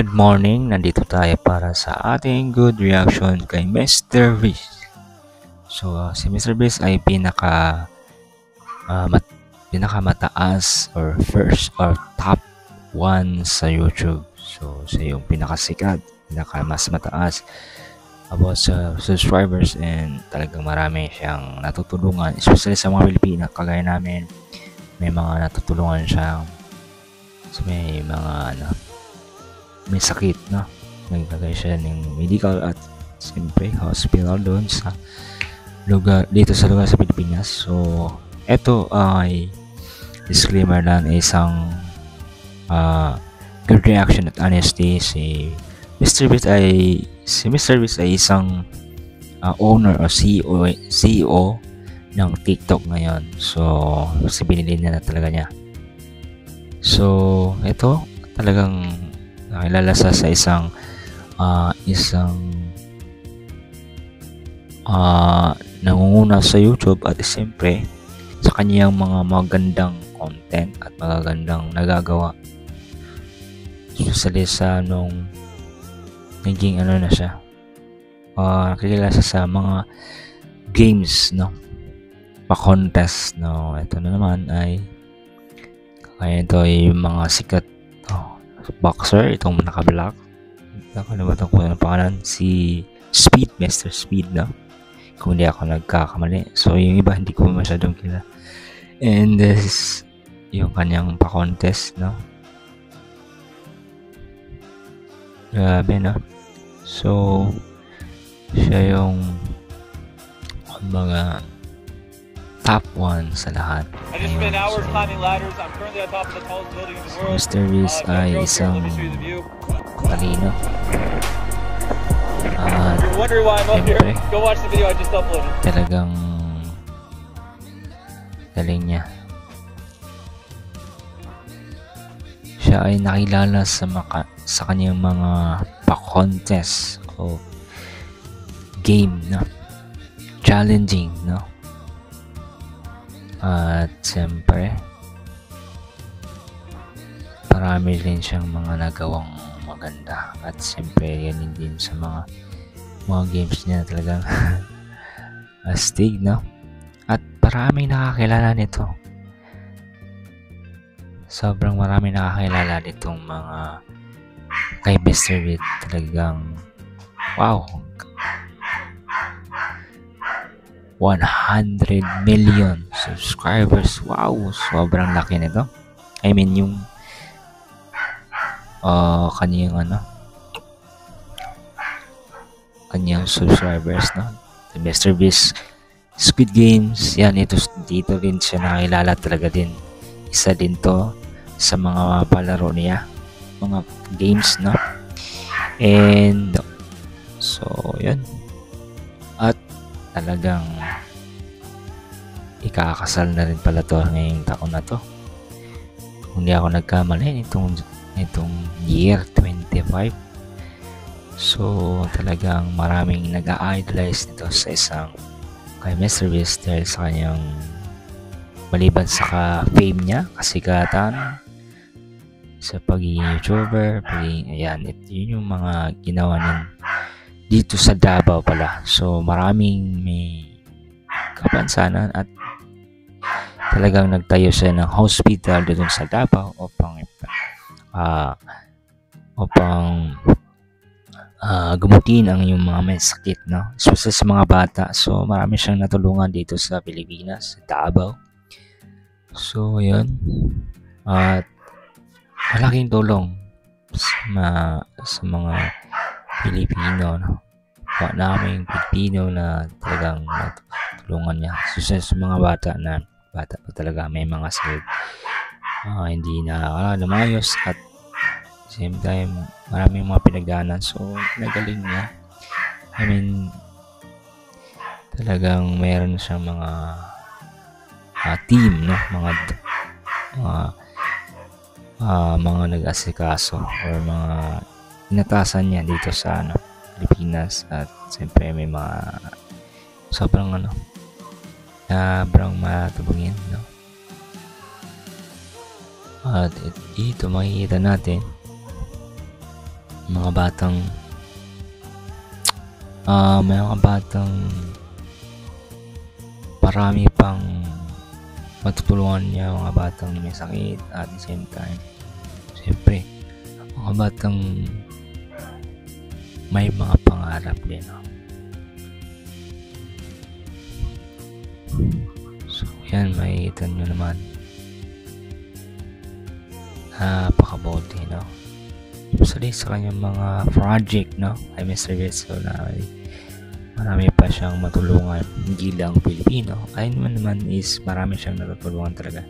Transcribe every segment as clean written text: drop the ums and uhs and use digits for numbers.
Good morning, nandito tayo para sa ating good reaction kay Mr. Beast. So, si Mr. Beast ay pinakamataas or first or top 1 sa YouTube. So, siya yung pinakasikat, mas mataas about sa subscribers, and talagang marami siyang natutulungan, especially sa mga Pilipino kagaya namin. May mga natutulungan siya. So, may mga may sakit, no? Naglagay siya ng medical at siyempre hospital doon sa lugar, dito sa lugar sa Pilipinas. So, ito ay disclaimer lang, isang good reaction at honesty. Si Mr. Beast ay isang owner o CEO ng TikTok ngayon. So, binili na talaga niya. So, ito talagang nakilala sa isang nangunguna sa YouTube at siyempre sa kanyang mga magandang content at magagandang nagagawa. Especially sa nung naging na siya, nakilala siya sa mga games, no? Pa-contest, no? Ito na naman ay kaya ito ay yung mga sikat boxer, itong naka-black. Nakalimutan ko ang pangalan, si Speed, Mr. Speed, no? Kung hindi ako nagkakamali. So, yung iba hindi ko masyadong kilala. And this, yung kanyang pa-contest, no? Grabe, no? So, siya yung mga top 1 sa lahat. Mr. Beast ay isang talino. Siyempre, talagang galing niya. Siya ay nakilala sa kanyang mga pa-contest o game, no? Challenging, no? At siyempre, marami rin siyang mga nagawang maganda. At siyempre, yan din sa mga games niya talagang astig, no? At maraming nakakilala nito. Sobrang maraming nakakilala nitong mga kay Mr. Beast. Talagang wow, 100 million subscribers. Wow, sobrang laki nito. I mean, yung kanyang subscribers, no? The Mr. Beast Squid Games, yan, dito rin siya nakilala talaga din. Isa din to sa mga palaro niya, mga games, no? And so, yan. At talagang ikakasal na rin pala to ngayong taon na to. Kung hindi ako nagkamali, itong year 25. So, talagang maraming nag-idolize nito sa isang kay Mr. Beast dahil sa kanyang maliban sa fame niya, kasigatan sa pagiging YouTuber, yun yung mga ginawa niya dito sa Davao pala. So, maraming may kapansanan at talagang nagtayo siya ng hospital doon sa Davao upang gumutin ang yung mga may sakit, no? Especially sa mga bata. So, marami siyang natulungan dito sa Pilipinas, sa Davao. So, yun. At malaking tulong sa mga Pilipino, no? Naming Pilipino na talagang natulungan niya. So, sa mga bata pa talaga may mga sakit, hindi na lumayos, at same time maraming mga pinagdaanan. So, nagaling niya. I mean, talagang mayroon siyang mga team, no? Mga nag-asikaso or mga inatasan niya dito sa Pilipinas. At siyempre may mga sobrang matubungin, no? At ito makikita natin mga batang mga batang marami pang matutulungan niya, mga batang may sakit at the same time siyempre mga batang may mga pangarap din, no? So yan, makikita nyo naman napakabuti, no? Especially sa kanyang mga project, no? Ay Mr. Rizzo na marami pa siyang matulungan, hindi lang Pilipino. Ayun naman is marami siyang natutulungan talaga.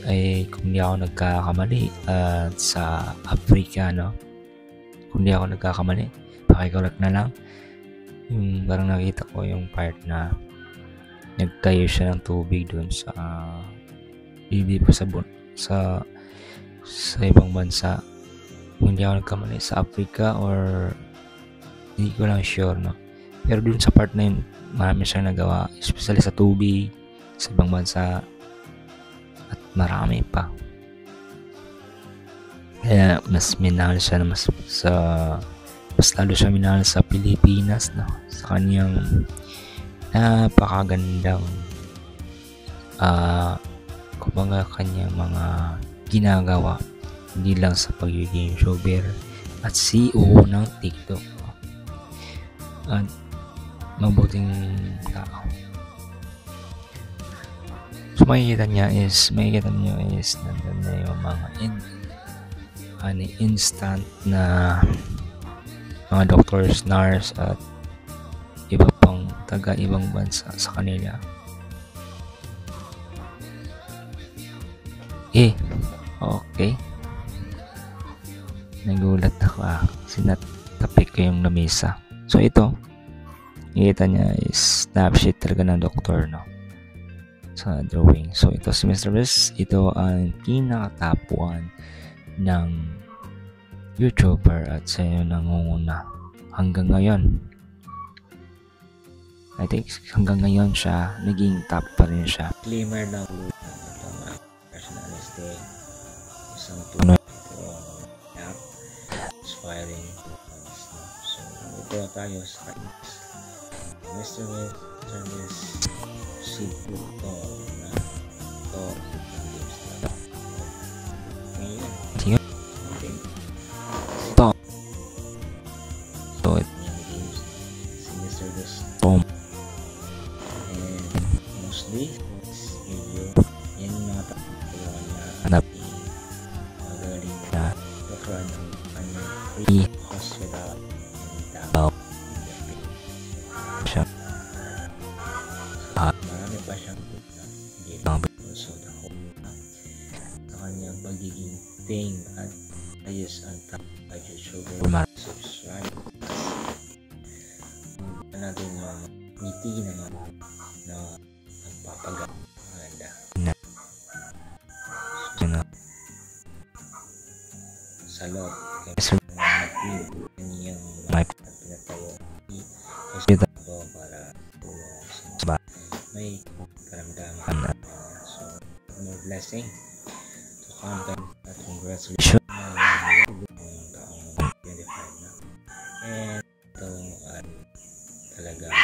Ay kung di ako nagkakamali sa Africa, no? Kung di ako nagkakamali, pakicorrect na lang. Yung parang nakita ko yung part na nagtayo siya ng tubig doon sa hindi pa sa ibang bansa. Kung hindi ako nagkamali sa Africa or hindi ko lang sure, no? Pero doon sa part na yun, marami siyang nagawa, especially sa tubig, sa ibang bansa, at marami pa. Kaya mas minahal siya na mas lalo siya minahal sa Pilipinas, no? Sa kanyang napakagandang kumbaga kanyang mga ginagawa, hindi lang sa pagiging YouTuber at CEO ng TikTok, no? At mabuting tao. So makikita niyo is nandun na yung mga instant na mga doctors, nurse at iba pang taga ibang bansa sa kanila. Okay. Nagulat ako sinatapik ko yung lamesa. So ito, nakita niya is snapshot talaga ng doktor, no? Sa drawing. So ito si Mr. Riz, ito ang pinakatapuan ng YouTuber at siya yung nangunguna hanggang ngayon. I think hanggang ngayon siya naging top pa rin siya. Disclaimer lang, personality, isang tunay inspiring. So ito tayo sa Mr. Riz si Pluto na ito ngayon. Si Mr. Riz Tom, and mostly this video yan yung mga tapos na magaling na doktor ng kanyang free hospital siya. Marami pa siyang so sa kanyang pagiging fame at ayos ang top 5 YouTuber. Subscribe natin yung ngiti naman na nagpapaganda sa loob kaniyang pinatayo para may karamdaman. So more blessing to come at congratulations taong 25 na, and itong talagang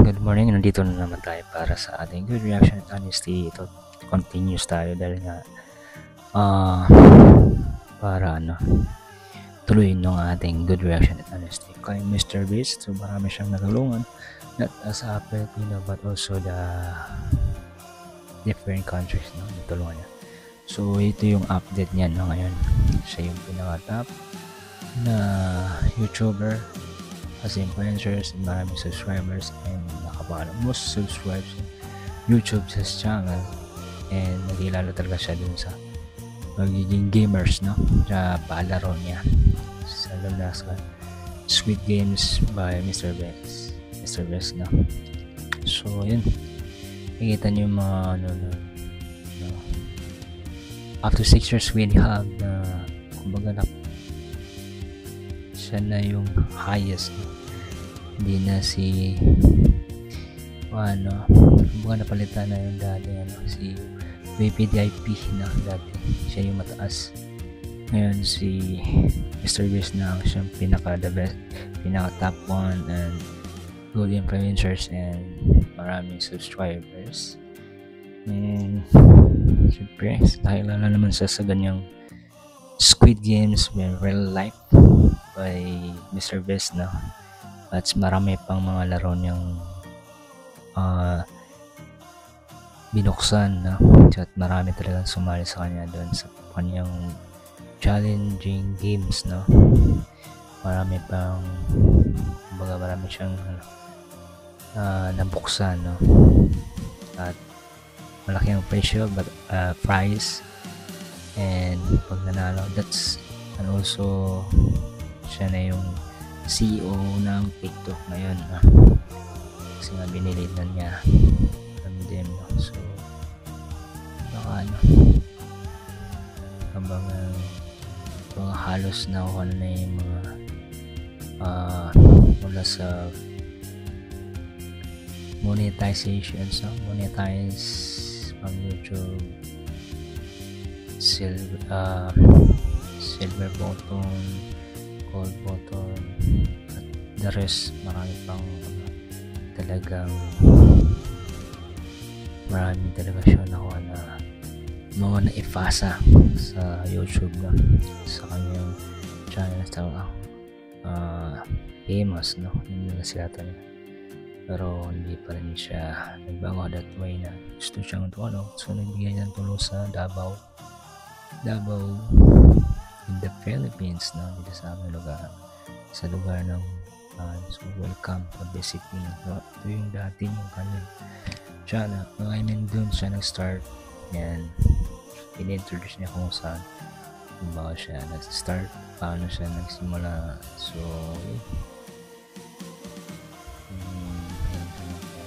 good morning. Nandito na naman tayo para sa ating good reaction at honesty. Ito continuous tayo dahil nga para tuloy ng ating good reaction at honesty kay Mr. Beast. So marami siyang natulungan, not as a Filipino but also the different countries, no? Natulungan niya. So ito yung update niya, no? Ngayon siya yung pinaka-top na YouTuber, as influencers, maraming subscribers, and nakapalo most subscribers YouTube sa channel, and nagilalo talaga siya dun sa magiging gamers, no? Sa palaro niya sa Squid Games by Mr. Best, no? So yun, nakikita niyo yung mga after 6 years we have kumbaga siya na yung highest, no? Hindi na kumbaga napalitan na yung dati si VPDIP na dati. Siya yung mataas. Ngayon si Mr. Beast na siyang pinaka the best, pinaka top 1 and good influencers and maraming subscribers. And syempre dahil na naman sa ganyang Squid Games in real life by Mr. Beast na at marami pang mga laro niyang binuksan na at marami talagang sumali sa kanya doon sa kanyang challenging games, no? Marami pang marami siyang nabuksan, no? At malaki ang presyo but prize and pag nanalo that's and also siya na yung CEO ng TikTok ngayon, no? Kasi nga binili na niya from them, no? So baka habang mga halos nakuha na yung mga mula sa monetization, so monetize from YouTube, silver button, gold button, at the rest marami pang talagang marami talaga siya nakuha na mga naifasa sa YouTube na sa kanyang channel sa famous, no? Hindi na sila niya, pero hindi pa rin siya nagbago that way na gusto siyang tulong, so nagbigay ng tulong sa Davao in the Philippines, no? Dito sa aming lugar, sa lugar ng so welcome for visiting. So ito yung dati yung kanyang channel, I mean dun siya nag-start and in-introduce niya kung saan kung baka siya nag-start, paano siya nagsimula. So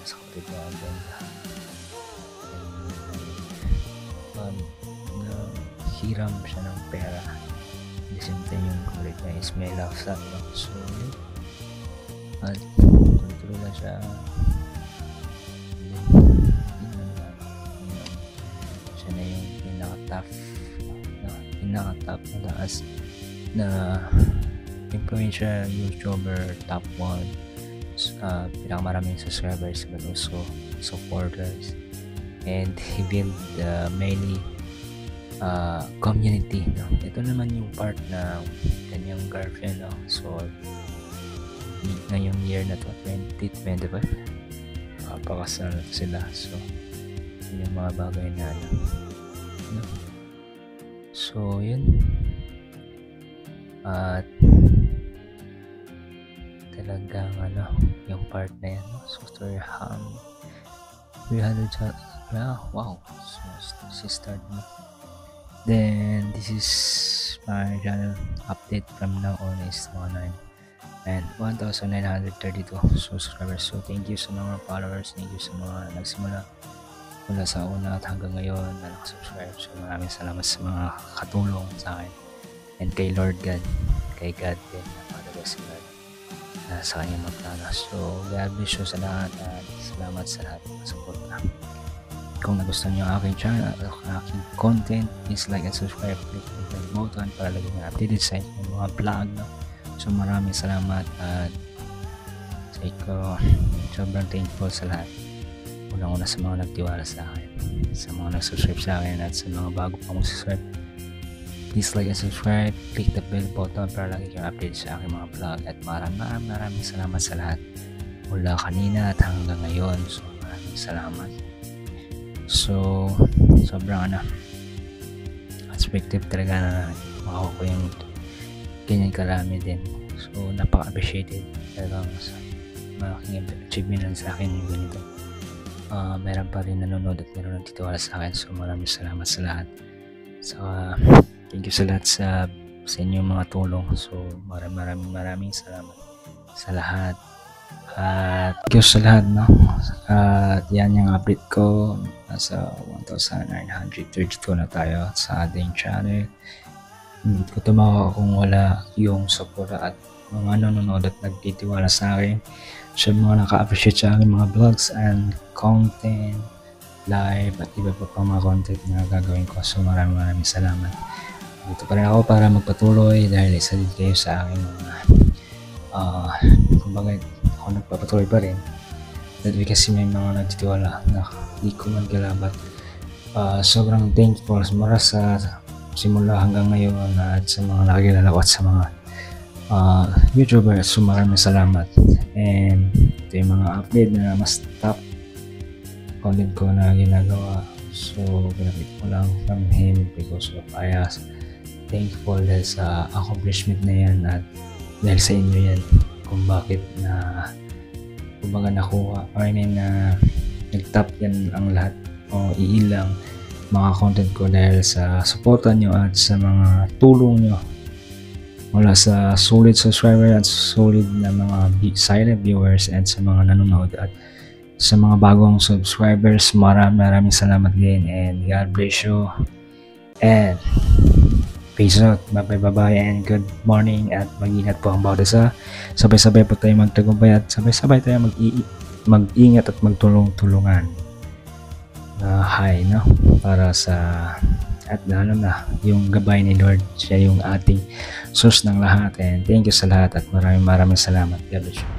sa katibagan na hiram siya ng pera, at the same time yung kulit niya is may laksa, no? So at tuloy lang siya. Siya na yung pinaka-top na taas na influencer YouTuber, top 1, pinakamaraming subscribers but also supporters, and he built mainly community, no? Ito naman yung part na kanyang girlfriend, no? So ngayong year na to 2025 pakasal na sila, so yung mga bagay na no? So yun, at talagang yung part na yan, no? So 300 wow, so she started, no? Then this is my channel update from now on is 1,932 subscribers. So thank you sa mga followers, thank you sa mga nagsimula mula sa una at hanggang ngayon na nakasubscribe. So maraming salamat sa mga katulong sa akin and kay Lord God, kay God din, napakalaga si God sa kanyang magplano. So God bless you sa lahat at salamat sa lahat ng support na. Kung nagustuhan nyo ang aking channel at aking content, please like and subscribe, click the bell button para lagi na updated sa inyong mga vlog, no? So maraming salamat at sa ikaw, sobrang thankful sa lahat. Unang-una sa mga nagtiwala sa akin, sa mga nag-subscribe sa akin at sa mga bago pa mag-subscribe. Please like and subscribe, click the bell button para lagi kayong update sa aking mga vlog at maraming salamat sa lahat mula kanina at hanggang ngayon. So maraming salamat. So sobrang expected talaga na makakuha ko yung ganyan karami din. So napaka-appreciated talagang malaking achievement lang sa akin yung ganito. Meron pa rin nanonood at meron nagtitiwala sa akin, so maraming salamat sa lahat. So thank you sa lahat sa inyong mga tulong. So maraming salamat sa lahat at thank you sa lahat, no? At yan yung update ko, nasa 1,932 na tayo sa ating channel. Hindi ko tumawa kung wala yung support at mga nanonood at nagtitiwala sa akin, sa mga naka-appreciate sa aking mga vlogs and content live at iba pa pang mga content na gagawin ko. So maraming salamat. Dito pa rin ako para magpatuloy dahil isa din kayo sa aking mga kumbaga ako nagpapatuloy pa rin dahil kasi may mga nagtitiwala na di ko man kalabat. Sobrang thankful mula sa simula hanggang ngayon at sa mga nakakilala ko at sa mga YouTubers. So maraming salamat, and ito yung mga update na mas top content ko na ginagawa. So pinakita ko lang from him because of Ayas. Thankful dahil sa accomplishment na yan at dahil sa inyo yan kung bakit na kumbaga nakuha, nag-top yan ang lahat o iilang mga content ko dahil sa suporta nyo at sa mga tulong nyo mula sa solid subscriber at solid na mga silent viewers and sa mga nanonood at sa mga bagong subscribers. Maraming salamat din, and God bless you, and peace out. Bye and good morning, at mag-ingat po ang bawat isa. Sabay-sabay po tayo magtagumpay at sabay-sabay tayo mag-ingat at magtulong-tulungan na no? Para sa at lalo na yung gabay ni Lord, siya yung ating source ng lahat, and thank you sa lahat at maraming salamat. God bless you.